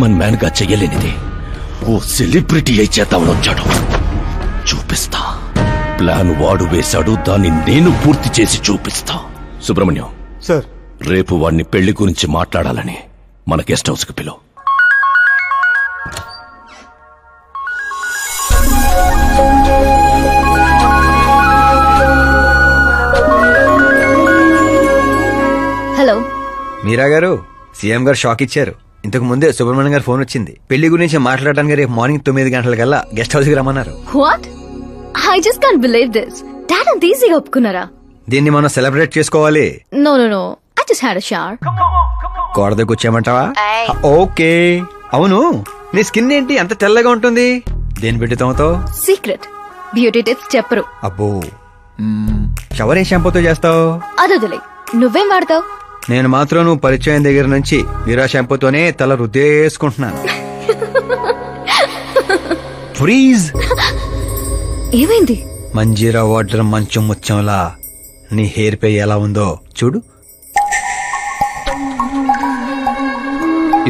Common man గా చెయ్యలేనిది ఓ celebrity అయి చేద్దామని వచ్చాడు. చూపిస్తా. ప్లాన్ వాడు వేశాడు, దాన్ని నేను పూర్తి చేసి చూపిస్తా. సుబ్రహ్మణ్యం సార్, రేపు వాడిని పెళ్లి గురించి మాట్లాడాలని మన గెస్ట్ హౌస్ కి పిలువు. హలో మీరా గారు, సీఎం గారు షాక్ ఇచ్చారు. ఇంతకు ముందే సుబ్రహ్మణ్యం గారు ఫోన్ వచ్చింది. పెళ్లి గురించి మాట్లాడడానికి రేపు మార్నింగ్ 9 గంటలకల్లా గెస్ట్ హౌస్ కి రమ్మన్నారు. What? I just can't believe this. Dad అంత ఈజీగా ఒప్పుకున్నారా? దీన్ని మనం సెలబ్రేట్ చేసుకోవాలి. No no no, I just had a shower. గోడ దగ్గర కూర్చోమంటావా? ఓకే. అవును, నీ స్కిన్ ఏంటి అంత తెల్లగా ఉంటుంది? దేని పెట్టి తోమతావు? సీక్రెట్. బ్యూటీ టిప్స్ చెప్పరు. అబ్బో, షవర్ ఏ షాంపూతో చేస్తావు? అదొదిలే, నువ్వేం వాడతావు? నేను మాత్రం నువ్వు పరిచయం దగ్గర నుంచి మీరా షాంపూతోనే తల రుద్దేసుకుంటున్నాను. ఫ్రీజ్. ఏమైంది? మంజీరా వాటర్ మంచం ముచ్చంలా నీ హెయిర్ పై ఎలా ఉందో చూడు.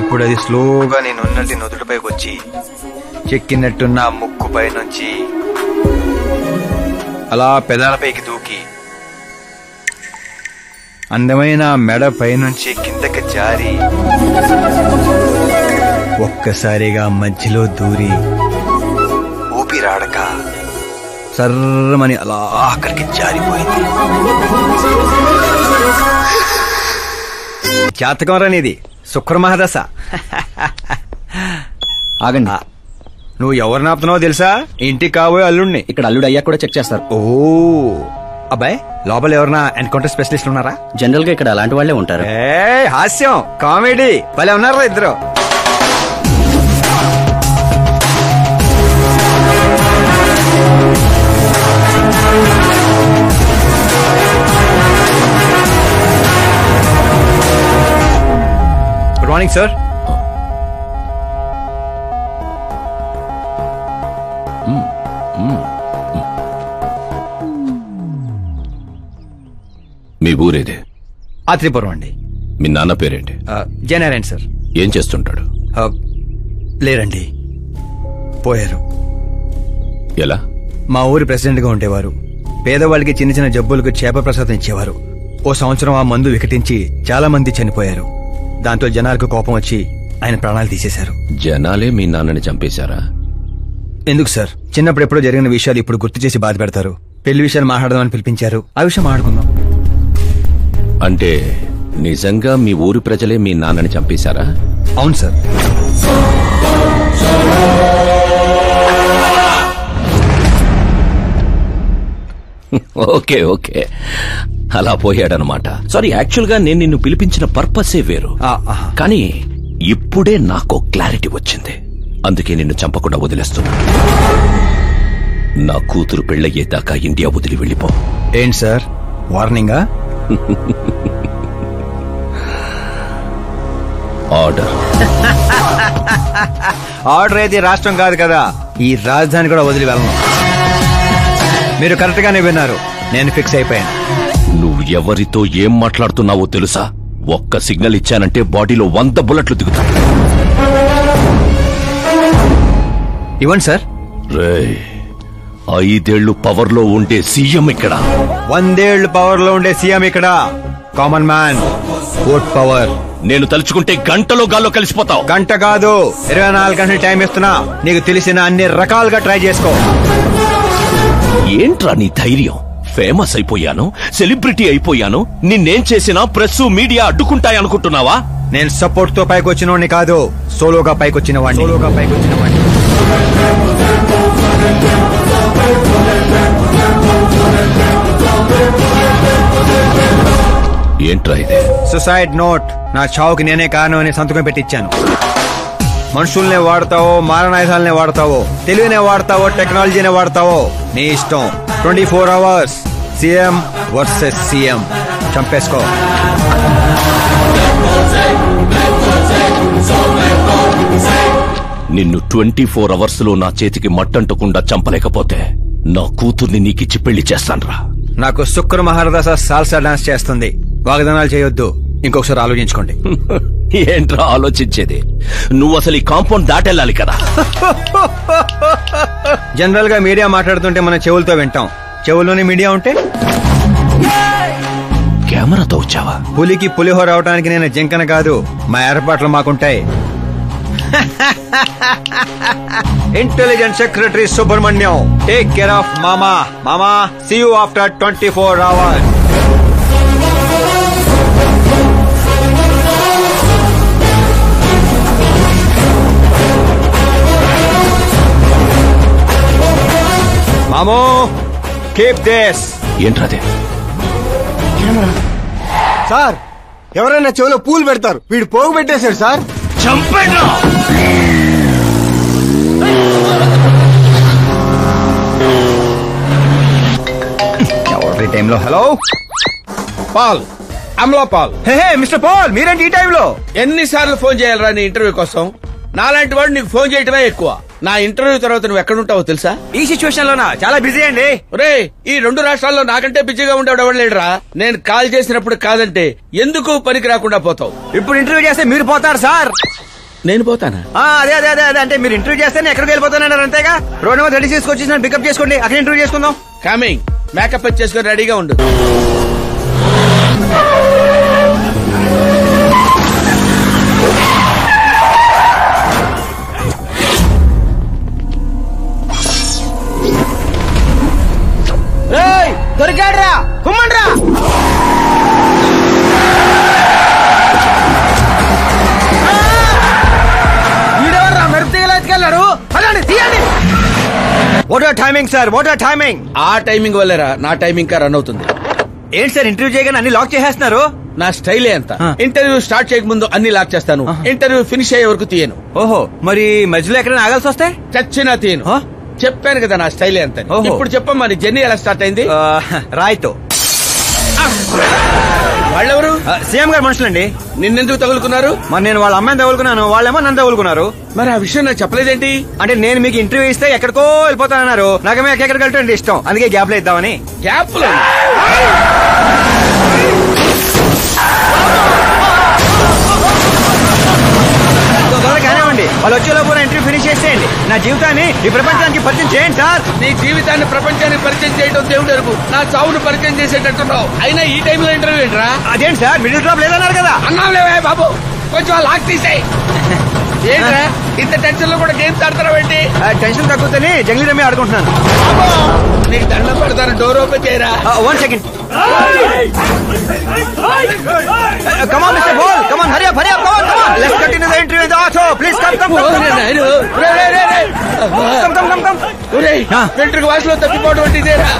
ఇప్పుడు అది స్లోగా నేను ఉన్నట్టు నుదుటిపైకి వచ్చి చెక్కినట్టున్న ముక్కుపై నుంచి అలా పెదాలపైకి దూకి అందమైన మెడ పైనుంచి కిందకి జారి ఒక్కసారిగా మధ్యలో దూరి ఊపిరాడక సర్రమని అలా అక్కడికి జారిపోయింది. జాతకం రానిది, శుక్రమహాదశ. ఆగండి, నువ్వు ఎవరు నాపుతున్నావో తెలుసా? ఇంటికి కాబోయే అల్లుడిని. ఇక్కడ అల్లుడు అయ్యా కూడా చెక్ చేస్తారు. ఓ అబ్బాయి, లోపల ఎవరన్నా ఎన్కౌంటర్ స్పెషలిస్ట్ ఉన్నారా? జనరల్ గా ఇక్కడ అలాంటి వాళ్లే ఉంటారు. హాస్యం, కామెడీ భలే ఉన్నారా ఇద్దరు. Good morning sir. మీ ఊరేదే? ఆత్రిపురం అండి. మీ నాన్న పేరేంటి? జయనారాయణ సార్. ఏం చేస్తుంటాడు? లేరండి, పోయారు. ఎలా? మా ఊరి ప్రెసిడెంట్ గా ఉండేవారు. పేదవాళ్ళకి చిన్న చిన్న జబ్బులకు చేప ప్రసాదం ఇచ్చేవారు. ఓ సంవత్సరం ఆ మందు వికటించి చాలా మంది చనిపోయారు. దాంతో జనాలకు కోపం వచ్చి ఆయన ప్రాణాలు తీసేశారు. జనాలే మీ నాన్నని చంపేశారా? ఎందుకు సార్, చిన్నప్పుడు ఎప్పుడో జరిగిన విషయాలు ఇప్పుడు గుర్తు చేసి బాధ పెడతారు. పెళ్లి విషయాలు మాట్లాడదామని పిలిపించారు, ఆ విషయం మాట్లాడుకుందాం. అంటే నిజంగా మీ ఊరి ప్రజలే మీ నాన్నని చంపేశారా? అవును సార్. ఓకే ఓకే, అలా పోయాడనమాట. సారీ, యాక్చువల్ గా నేను నిన్ను పిలిపించిన పర్పసే వేరు. కానీ ఇప్పుడే నాకు క్లారిటీ వచ్చింది. అందుకే నిన్ను చంపకుండా వదిలేస్తున్నా. నా కూతురు పెళ్ళయ్యేదాకా ఇండియా వదిలి వెళ్ళిపో. ఏంటి సార్, వార్నింగా? ఆర్డర్. ఆర్డర్ అయితే రాష్ట్రం కాదు కదా, ఈ రాజధాని కూడా వదిలి వెళ్ళను. మీరు కరెక్ట్ గానే విన్నారు, నేను ఫిక్స్ అయిపోయాను. నువ్వు ఎవరితో ఏం మాట్లాడుతున్నావో తెలుసా? ఒక్క సిగ్నల్ ఇచ్చానంటే బాడీలో 100 బుల్లెట్లు దిగుతాయి. ఇవ్వండి సార్. రేయ్, 5 ఏళ్లు పవర్ లో ఉండే సీఎం ఇక్కడ. 100 ఏళ్లు పవర్ లో ఉండే సీఎం ఇక్కడ. Common man, vote power. నేను తలుచుకుంటే గంటలో గాల్లో కలిసిపోతావు. గంట కాదు, 24 గంటలు టైం ఇస్తున్నా. నీకు తెలిసిన అన్ని రకాలుగా ట్రై చేసుకో. ఏంట్రా నీ ధైర్యం? ఫేమస్ అయిపోయాను, సెలబ్రిటీ అయిపోయాను, నిన్నేం చేసినా ప్రెస్ మీడియా అడ్డుకుంటాయనుకుంటున్నావా? నేను సపోర్ట్ తో పైకి వచ్చినోడిని కాదు, సోలోగా పైకొచ్చిన వాడిని. ఏంట్రా ఇది? Suicide note. నా చావుకి నేనే కారణం అని సంతకం పెట్టించాను. మనుషుల్నే వాడతావో, మారణాయుధాలనే వాడతావో, తెలివినే వాడతావో, టెక్నాలజీనే వాడతావో, నీ ఇష్టం. 24 అవర్స్ సీఎం వర్సెస్ సీఎం. చంపేసుకో. నిన్ను 24 అవర్స్ లో నా చేతికి మట్టంటకుండా చంపలేకపోతే నా కూతుర్ని నీకిచ్చి పెళ్లి చేస్తాన్రా. నాకు శుక్ర మహారదశ సాల్సా డాన్స్ చేస్తుంది. వాగ్దానాలు చేయొద్దు. ఇంకొకసారి ఆలోచించుకోండి. ఏంట్రా ఆలోచించేది? నువ్వు అసలు ఈ కాంపౌండ్ దాటెళ్ళాలి కదా. జనరల్ గా మీడియా మాట్లాడుతుంటే మన చెవులతో వింటాం, చెవుల్లోనే మీడియా ఉంటే కెమెరాతో వచ్చావా? పులికి పులిహోర అవడానికి నేను జింకన కాదు, మా ఏర్పాట్లు మాకుంటాయి. Intelligent secretary Subrahmanyam, take care of మామా. మామా, సీ యూ ఆఫ్టర్ 24 hours. మామో, కీప్ దిస్. ఏంట్రాదే? సార్, ఎవరైనా చెవిలో పూలు పెడతారు, వీడు పోగు పెట్టేశారు సార్. చంపేట్రా! ఎవరి టైంలో? Hello Paul, Amla Paul. Hey mister Paul, మీరేంటి ఈ టైంలో? ఎన్నిసార్లు ఫోన్ చేయాలరా నీ ఇంటర్వ్యూ కోసం? నాలాంటి వాడు నీకు ఫోన్ చేయటమే ఎక్కువ. నా ఇంటర్వ్యూ తర్వాత నువ్వు ఎక్కడుంటావో తెలుసా? ఈ సిచ్యువేషన్ లోనా? చాలా బిజీ అండి. రే, ఈ 2 రాష్ట్రాల్లో నాకంటే బిజీగా ఉండేవాడు ఎవడు లేడురా. నేను కాల్ చేసినప్పుడు కాదంటే ఎందుకు పనికి రాకుండా పోతావు. ఇప్పుడు ఇంటర్వ్యూ చేస్తే మీరు పోతారు సార్. నేను పోతానా? అదే అదే అదే అదే అంటే మీరు ఇంటర్వ్యూ చేస్తే ఎక్కడికి వెళ్ళిపోతానన్నారు అంతేగా. రోడ్ నెంబర్ 36 వచ్చి నన్ను పికప్ చేసుకోండి, అక్కడ ఇంటర్వ్యూ చేసుకుందాం. కమింగ్. మేకప్ చేసుకుని రెడీగా ఉండు. దొరికాడ్రా, కుమ్మండ్రా. వీడెవర్రా మెరుపు తీగలు ఎత్తుకెళ్ళారు? అదండి, తీయండి. What are timing sir, what are timing? ఆ టైమింగ్ వల్లేరా నా టైమింగ్ కా రన్ అవుతుంది. ఏంటి సార్ ఇంటర్వ్యూ చేయగానే అన్ని లాక్ చేసేస్తున్నారు? నా స్టైలే అంత. ఇంటర్వ్యూ స్టార్ట్ చేయక ముందు అన్ని లాక్ చేస్తాను, ఇంటర్వ్యూ ఫినిష్ అయ్యే వరకు తీయను. ఓహో, మరి మధ్యలో ఎక్కడైనా ఆగాల్సి వస్తే? చచ్చినా తీయను. చెప్పాను కదా నా స్టైలే అంత. ఇప్పుడు చెప్పమ్మా, నీ జర్నీ ఎలా స్టార్ట్ అయింది? రాయ్తో. వాళ్ళెవరు? సీఎం గారు మనుషులండి. నిన్నెందుకు తగులుకున్నారు? మరి నేను వాళ్ళ అమ్మాయిని తగులుకున్నాను, వాళ్ళేమో నన్ను తగులుకున్నారు. మరి ఆ విషయం నాకు చెప్పలేదేంటి? అంటే నేను మీకు ఇంటర్వ్యూ ఇస్తే ఎక్కడికో వెళ్ళిపోతానన్నారు, నాకేమో ఎక్కడికి వెళ్ళటం ఇష్టం, అందుకే గ్యాప్ లో ఇద్దామని. గ్యాప్ లో కానివ్వండి, వాళ్ళు వచ్చేలోపు నా ఇంటర్వ్యూ ఫినిష్ చేసేయండి. నా జీవితాన్ని ఈ ప్రపంచానికి పరిచయం చేయండి సార్. నీ జీవితాన్ని ప్రపంచానికి పరిచయం చేయడం దేవుడు ఎరుగు. నా చావును పరిచయం చేసేటట్టున్నావు. అయినా ఈ టైంలో ఇంటర్వ్యూ ఏంట్రా? అదేంటి సార్, మిడిల్ డ్రాప్ లేదన్నారు కదా. అన్నావులేవే బాబు, కొంచెం లాక్ తీసేయి. ఏంట్రా ఇంత టెన్షన్ లో కూడా గేమ్స్ ఆడతారా? టెన్షన్ తగ్గుతుంది, జంగ్లీ రమ్మి ఆడుకుంటున్నాను. నీకు దండం పెడతాను, డోర్ ఓపెన్ చేయరా. 1 second. Come on, Mr. Ball. Come on, hurry up, hurry up. Come on, come on. Let's continue the interview in the auto. Please come, come, come. Come, come, come, come. వెంట్రుక వాసులో తప్పిపోవడం అంటే ఇదేరా?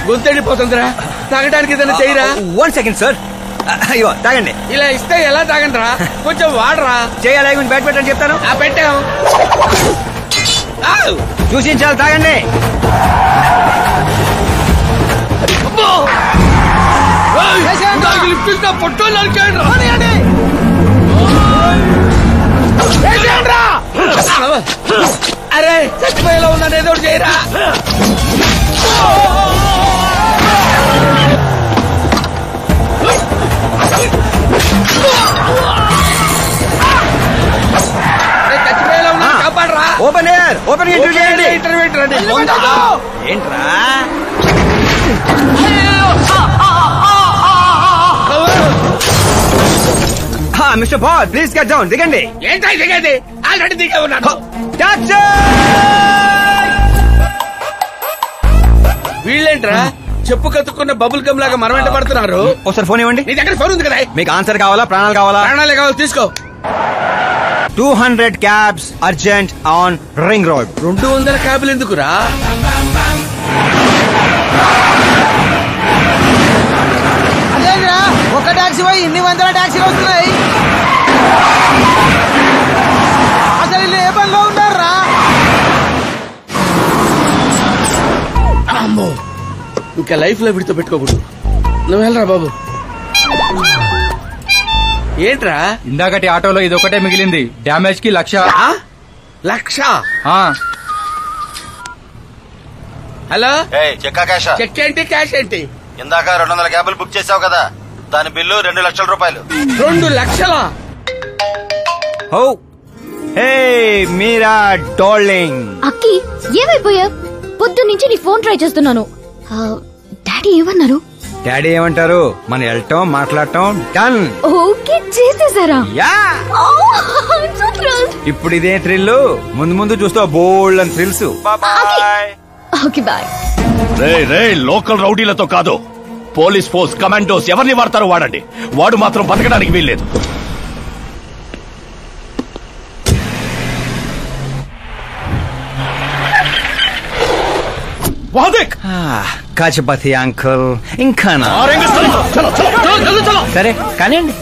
గొంతెడిపోతుందిరా, తాగడానికి ఏదైనా చేయరా? 1 second, sir. అయ్యో, తాగండి. ఇలా ఇస్తే ఎలా తాగండిరా? కొంచెం వాడరా. చేయాలి, బ్యాట్ పెట్టని చెప్తాను. పెట్టాం. చూసించాలి, తాగండి. పొట్టో అరే, చచ్చిపోయేలా ఉన్నాను, ఏదో చేయరా. చచ్చిపోయేలా ఉన్నా, కాపాడరా. ఓపెన్ ఎయిర్, ఓపెన్ ఇంటర్వ్యూ చేయండి. ఇంటర్వ్యూ ఏంట్రా? Mister ball, please get down. దిగండి. ఏంటై దిగేది? ఆల్రెడీ దిగే ఉన్నాను. వీళ్ళేంట్రా చెప్పు కతుక్కున్న బబుల్ గమ్ లాగా మనం వెంట పడుతున్నారు? ఒకసారి ఫోన్ ఇవ్వండి. నీ దగ్గర ఫోన్ ఉంది కదా. మీకు ఆన్సర్ కావాలా, ప్రాణాలు కావాలా? ప్రాణాలే కావాలి, తీసుకో. 200 cabs urgent on ring road. 200 క్యాబ్లు ఎందుకురా? అదేంద్రా, ఒక టాక్సీ పోయి ఇన్ని 100 టాక్సీలు వస్తున్నాయి. అసలు ఇల్లు ఏ పనిలో ఉన్నారా? అమ్మో, ఇంకా లైఫ్ లో విడితో పెట్టుకోకూడదు. నువ్వు వెళ్ళరా బాబు. ఏంట్రా? ఇందాకటి ఆటోలో ఇదొకటే మిగిలింది. డ్యామేజ్ కి 1,00,000. 1,00,000? హలో, చెక్ ఏంటి, క్యాష్ ఏంటి? ఇందాక 200 క్యాబులు బుక్ చేసావు కదా, దాని బిల్లు 2 లక్షల రూపాయలు. 2 లక్షలా? ఓ హే మీరా డార్లింగ్. అక్కి ఏమైపోయా? పొద్దు నుంచి నీ ఫోన్ ట్రై చేస్తున్నాను. డాడీ ఏమన్నారు? డాడీ ఏమంటారు? మనం వెళ్ళటం మాట్లాడటం డన్. ఓకే చేసేసారా? యా. ఇప్పుడు ఇదే థ్రిల్, ముందు ముందు చూస్తా బోల్డ్ అని థ్రిల్స్. Okay boy. రే లోకల్ రౌడీలతో కాదు, పోలీస్ ఫోర్స్ కమాండోస్ ఎవరిని వాడతారో వాడండి. వాడు మాత్రం బతకడానికి వీల్లేదు. కాచపతి అంకుల్ ఇంకా సరే కానివ్వండి.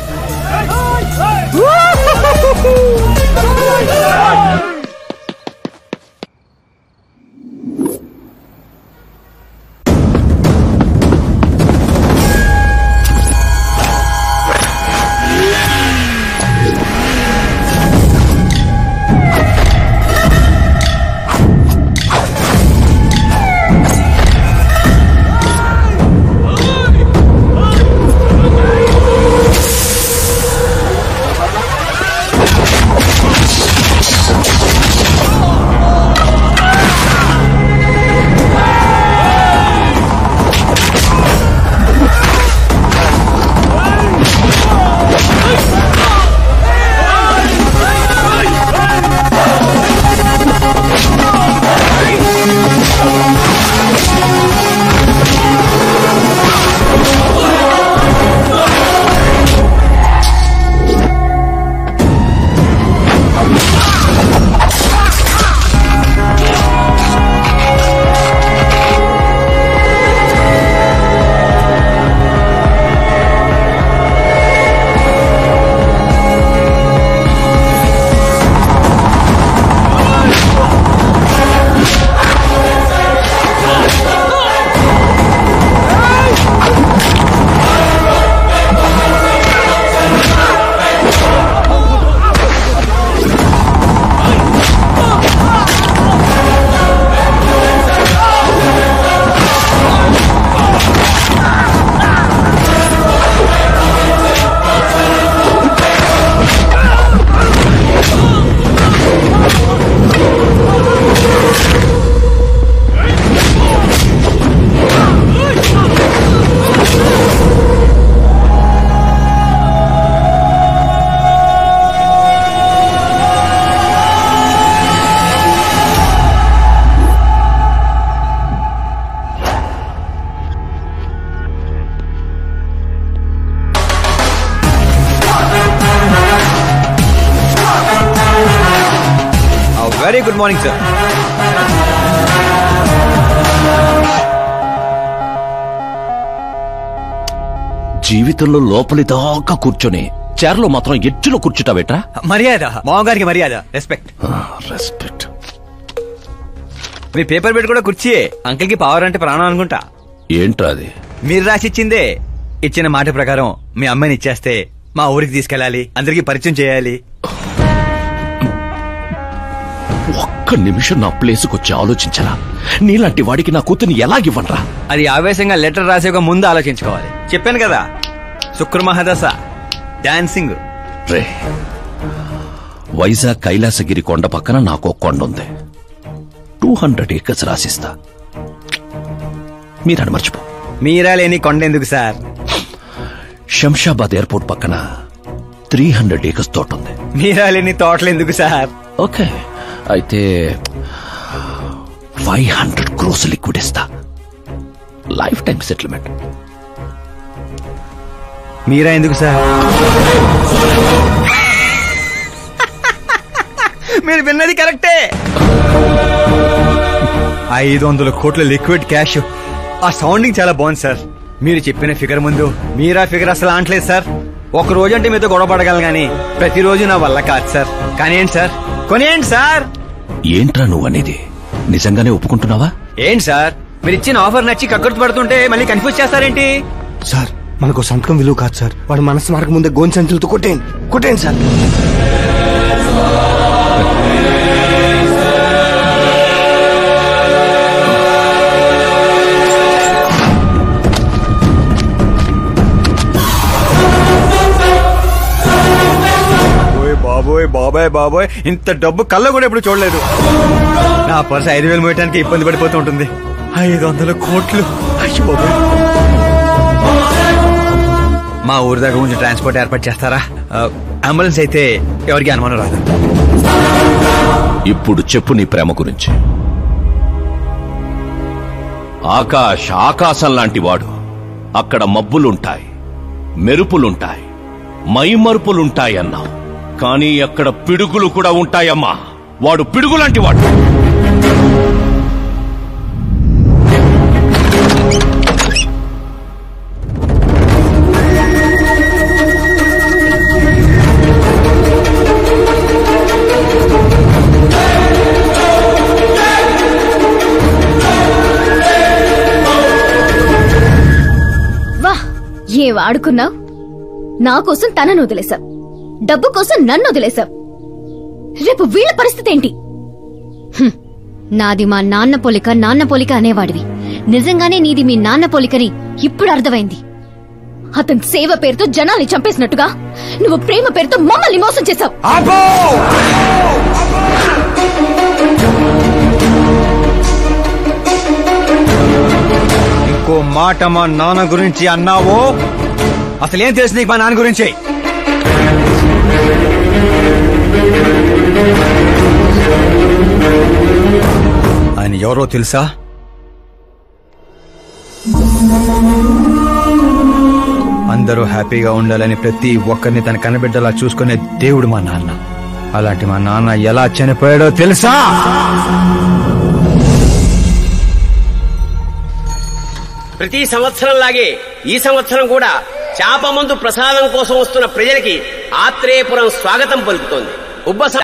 Very good morning sir. జీవితంలో లోపలి దాకా కూర్చొని చైర్లో మాత్రం ఎడ్జ్లో కూర్చుంటావేట్రా? మర్యాద, మామగారికి మర్యాద, రెస్పెక్ట్. రెస్పెక్ట్. మీ పేపర్ బెడ్ కూడా కుర్చీయే. అంకిల్ కి పవర్ అంటే ప్రాణం అనుకుంటా. ఏంట్రా అది? మీరు రాసిచ్చిందే. ఇచ్చిన మాట ప్రకారం మీ అమ్మాయిని ఇచ్చేస్తే మా ఊరికి తీసుకెళ్ళాలి, అందరికి పరిచయం చేయాలి. ఒక్క నిమిషం నా ప్లేసుకు వచ్చి ఆలోచించరా? నీలాంటి వాడికి నా కూతుర్ని ఎలాగివ్వనరా? అది ఆవేశంగా లెటర్ రాసే ముందు ఆలోచించుకోవాలి. చెప్పాను కదా, శుక్ర మహాదశ, డాన్సింగ్. రే, వైజాగ్ కైలాసగిరి కొండ పక్కన నాకు కొండ ఉంది. 200 acres రాసిస్తా. మీరని మర్చిపో. మీరా లేని కొండ ఎందుకు సార్? శంషాబాద్ ఎయిర్పోర్ట్ పక్కన 300 acres తోట ఉంది. మీరా లేని తోటలు ఎందుకు సార్? ఓకే, అయితే 500 crores లిక్విడ్ ఇస్తా. Lifetime settlement. మీరా ఎందుకు సార్? మీరు విన్నది కరెక్టే. 500 కోట్ల లిక్విడ్ క్యాష్. ఆ సౌండింగ్ చాలా బాగుంది సార్. మీరు చెప్పిన ఫిగర్ ముందు మీరా ఫిగర్ అసలు అంటలేదు సార్. ఒక రోజు అంటే మీతో గొడవ పడగలను గానీ ప్రతిరోజు నా వల్ల కాదు సార్. కానివ్వండి సార్, కొనేయండి సార్. ఏంట్రా నువ్వనేది? నిజంగానే ఒప్పుకుంటున్నావా? ఏంటి సార్, మీరు ఇచ్చిన ఆఫర్ నచ్చి కక్కుర్తి పడుతుంటే మళ్ళీ కన్ఫ్యూజ్ చేస్తారేంటి? సార్ మనకు సంతకం విలువ కాదు సార్. వాడు మనసు మార్గం ముందే గోన్ సంచులతో కొట్టేయండి సార్. బాబోయ్ బాబాయ్ బాబోయ్, ఇంత డబ్బు కళ్ళ కూడా ఎప్పుడు చూడలేదు. నా పర్స్ 5,000 మోయటానికి ఇబ్బంది పడిపోతూ ఉంటుంది. 500 కోట్లు. అయ్యో బాబోయ్. మా ఊరి దగ్గర కొంచెం ట్రాన్స్పోర్ట్ ఏర్పాటు చేస్తారా? అంబులెన్స్ అయితే ఎవరికి అనుమానం రాదు. ఇప్పుడు చెప్పు నీ ప్రేమ గురించి. ఆకాశం లాంటి వాడు. అక్కడ మబ్బులుంటాయి, మెరుపులుంటాయి, మైమరుపులుంటాయి అన్నావు. కానీ అక్కడ పిడుగులు కూడా ఉంటాయమ్మా. వాడు పిడుగులాంటి వాడు. ఏం ఆడుకున్నావు? నా కోసం తనను వదిలేశావు, డబ్బు కోసం నన్ను వదిలేశావు. రేపు వీళ్ళ పరిస్థితి ఏంటి? నాది మా నాన్న పోలిక అనేవాడివి. నిజంగానే నీది మీ నాన్న పోలికని ఇప్పుడు అర్థమైంది. అతని సేవ పేరుతో జనాల్ని చంపేసినట్టుగా నువ్వు ప్రేమ పేరుతో మమ్మల్ని మోసం చేశావు. ఇంకో మాట మా నాన్న గురించి అన్నావో అసలేం తెలుసు నీకు మా నాన్న గురించి? ఆయన ఎవరో తెలుసా? అందరూ హ్యాపీగా ఉండాలని ప్రతి ఒక్కరిని తన కనబిడ్డలా చూసుకునే దేవుడు మా నాన్న. అలాంటి మా నాన్న ఎలా చనిపోయాడో తెలుసా? ప్రతి సంవత్సరం లాగే ఈ సంవత్సరం కూడా చాపమందు ప్రసాదం కోసం వస్తున్న ప్రజలకి ఆత్రేయపురం స్వాగతం పలుకుతోంది.